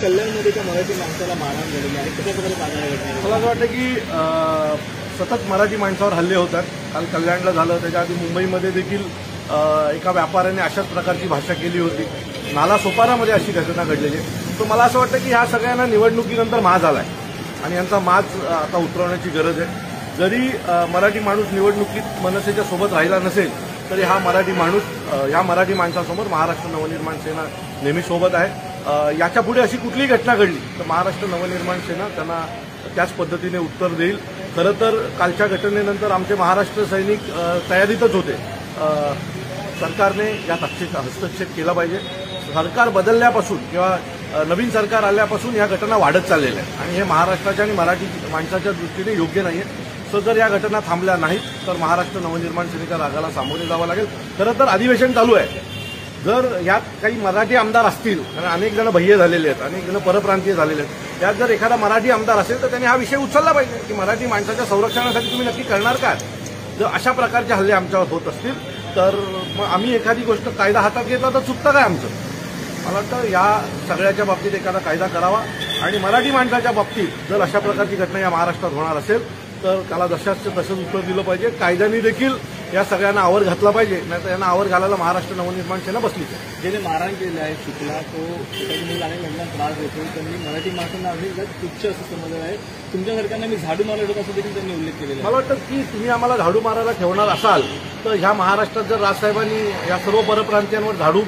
कल्याणमध्ये एका मराठी माणसाला मारहाण झालेली आहे, कशा प्रकारे पाहण्यात घटना? मला असं वाटतं की सतत मराठी माणसावर हल्ले होतात. काल कल्याणला झालं, त्याच्या आधी मुंबईमध्ये देखील एका व्यापाऱ्याने अशाच प्रकारची भाषा केली होती. नालासोपारामध्ये अशी घटना घडलेली आहे. तर मला असं वाटतं की ह्या सगळ्यांना निवडणुकीनंतर माज आलाय आणि यांचा माज आता उतरवण्याची गरज आहे. जरी मराठी माणूस निवडणुकीत मनसेच्या सोबत राहिला नसेल तरी हा मराठी माणसासमोर महाराष्ट्र नवनिर्माण सेना नेहमी सोबत आहे. याच्या पुढे अशी कुठलीही घटना घडली तर महाराष्ट्र नवनिर्माण सेना त्यांना त्याच पद्धतीने उत्तर देईल. खरं तर कालच्या घटनेनंतर आमचे महाराष्ट्र सैनिक तयारीतच होते. सरकारने यात हस्तक्षेप केला पाहिजे. सरकार बदलल्यापासून किंवा नवीन सरकार आल्यापासून या घटना वाढत चाललेल्या आहेत आणि हे महाराष्ट्राच्या आणि मराठी माणसाच्या दृष्टीने योग्य नाहीये. सो जर या घटना थांबल्या नाहीत तर महाराष्ट्र नवनिर्माण सेनेच्या रागाला सामोरे जावं लागेल. खरं तर अधिवेशन चालू आहे. जर यात काही मराठी आमदार असतील, कारण अनेक जण भय्ये झालेले आहेत, अनेक जण परप्रांतीय झालेले आहेत, यात जर एखादा मराठी आमदार असेल तर त्यांनी हा विषय उचलला पाहिजे की मराठी माणसाच्या संरक्षणासाठी तुम्ही नक्की करणार काय. जर अशा प्रकारचे हल्ले आमच्यावर होत असतील तर मग आम्ही एखादी गोष्ट कायदा हातात घेतला तर चुकतं काय आमचं. मला वाटतं या सगळ्याच्या बाबतीत एखादा कायदा करावा आणि मराठी माणसाच्या बाबतीत जर अशा प्रकारची घटना या महाराष्ट्रात होणार असेल तर त्याला जशाचं तसंच उत्तर दिलं पाहिजे. कायद्याने देखील या सगळ्यांना आवर घातला पाहिजे, नाहीतर यांना आवर घालायला महाराष्ट्र नवनिर्माण सेना बसलीच आहे. ज्याने मारहाण केलं आहे चुकला तो त्याच्यामुळे अनेक महिलांना त्रास देतो, त्यांनी मराठी माणसांना अनेक तुच्छ असं समजलं आहे. तुमच्यासारख्यांना मी झाडू मारलं होतं असं देखील त्यांनी उल्लेख केलेला आहे. मला वाटतं की तुम्ही आम्हाला झाडू मारायला ठेवणार असाल तर ह्या महाराष्ट्रात जर राजसाहेबांनी या सर्व परप्रांतीयांवर झाडू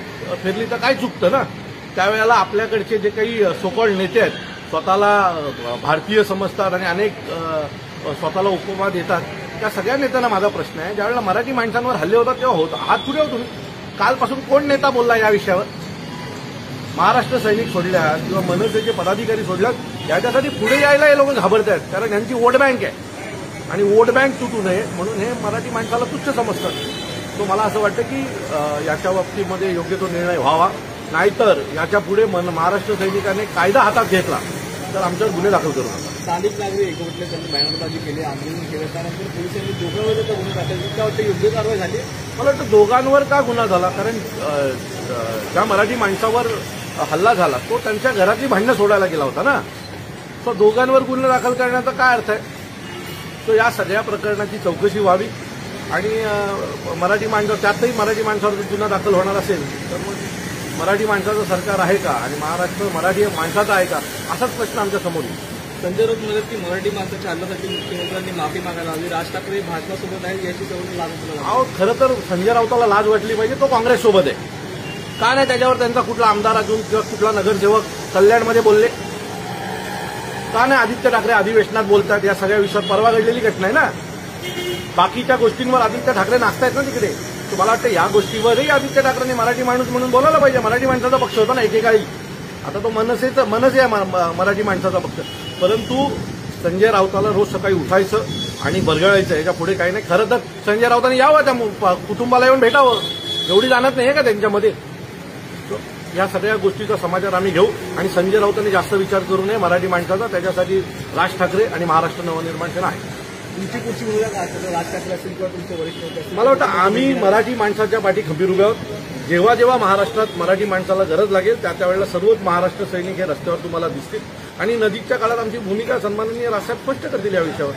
फेरली तर काय चुकतं ना. त्यावेळेला आपल्याकडचे जे काही सोकॉल्ड नेते आहेत, स्वतःला भारतीय समजतात आणि अनेक स्वतःला उपमा देतात, त्या सगळ्या नेत्यांना माझा प्रश्न आहे, ज्यावेळेला मराठी माणसांवर हल्ले होतात तेव्हा होत हात पुढे हो तुम्ही. कालपासून कोण नेता बोलला या विषयावर? महाराष्ट्र सैनिक सोडल्यात किंवा मनसेचे पदाधिकारी सोडल्यात याच्यासाठी पुढे यायला हे लोक घाबरत आहेत, कारण यांची वोट बँक आहे आणि वोट बँक तुटू नये म्हणून हे मराठी माणसाला तुच्छ समजतात. तो मला असं वाटतं की याच्या बाबतीमध्ये योग्य तो निर्णय व्हावा, नाहीतर याच्या पुढे महाराष्ट्र सैनिकांनी कायदा हातात घेतला तर आमच्यावर गुन्हे दाखल करू नका. स्थानिक नागरिक एकवटले, त्यांनी बॅनरबाजी केली, आंदोलन केलं, त्यानंतर पोलिसांनी दोघांवर गुन्हे दाखल केले. त्या वाटतं योग्य कारवाई झाली? मला वाटतं दोघांवर का गुन्हा झाला, कारण ज्या मराठी माणसावर हल्ला झाला तो त्यांच्या घरातली भांडणं सोडायला गेला होता ना. तो दोघांवर गुन्हे दाखल करण्याचा काय अर्थ आहे? तो या सगळ्या प्रकरणाची चौकशी व्हावी आणि मराठी माणसं, त्यातही मराठी माणसावर गुन्हा दाखल होणार असेल तर मग मराठी माणसाचं सरकार आहे का आणि महाराष्ट्र मराठी माणसाचा आहे का, असाच प्रश्न आमच्या समोर येईल. संजय राऊत म्हणत की मराठी माणसाच्या हल्ल्यासाठी मुख्यमंत्र्यांनी माफी मागायला हवी, राज ठाकरे भाजपासोबत आहे याची सवय लाज. अहो, खरं तर संजय राऊताला लाज वाटली पाहिजे. तो काँग्रेससोबत आहे का नाही त्याच्यावर त्यांचा कुठला आमदार अजून किंवा कुठला नगरसेवक कल्याणमध्ये बोलले का नाही? आदित्य ठाकरे अधिवेशनात बोलतात, या सगळ्या विषयात परवा घडलेली घटना आहे ना. बाकीच्या गोष्टींवर आदित्य ठाकरे नाचतायत ना तिकडे. तर मला वाटतं या गोष्टीवरही आदित्य ठाकरेंनी मराठी माणूस म्हणून बोलायला पाहिजे. मराठी माणसाचा पक्ष होता ना एकेकाळी, आता तो मनसे आहे मराठी माणसाचा पक्ष. परंतु संजय राऊताला रोज सकाळी उठायचं आणि बरगळायचं, याच्या पुढे काही नाही. खरं तर संजय राऊतांनी यावं, त्या कुटुंबाला येऊन भेटावं, एवढी जाणत नाही का त्यांच्यामध्ये. या सगळ्या गोष्टीचा समाचार आम्ही घेऊ आणि संजय राऊतांनी जास्त विचार करू नये मराठी माणसाचा. त्याच्यासाठी राज ठाकरे आणि महाराष्ट्र नवनिर्माण सेना आहे. तुमची कुठची भूमिका काय असेल? राज ठाकरे असतील किंवा तुमचे वरिष्ठ नेते असतील? मला वाटतं आम्ही मराठी माणसाच्या पाठी खंबीर उभे आहोत. जेव्हा जेव्हा महाराष्ट्रात मराठी माणसाला गरज लागेल त्यावेळेला सर्वच महाराष्ट्र सैनिक हे रस्त्यावर तुम्हाला दिसतील आणि नजीकच्या काळात आमची भूमिका सन्माननीय राजसाहेब स्पष्ट करतील या विषयावर.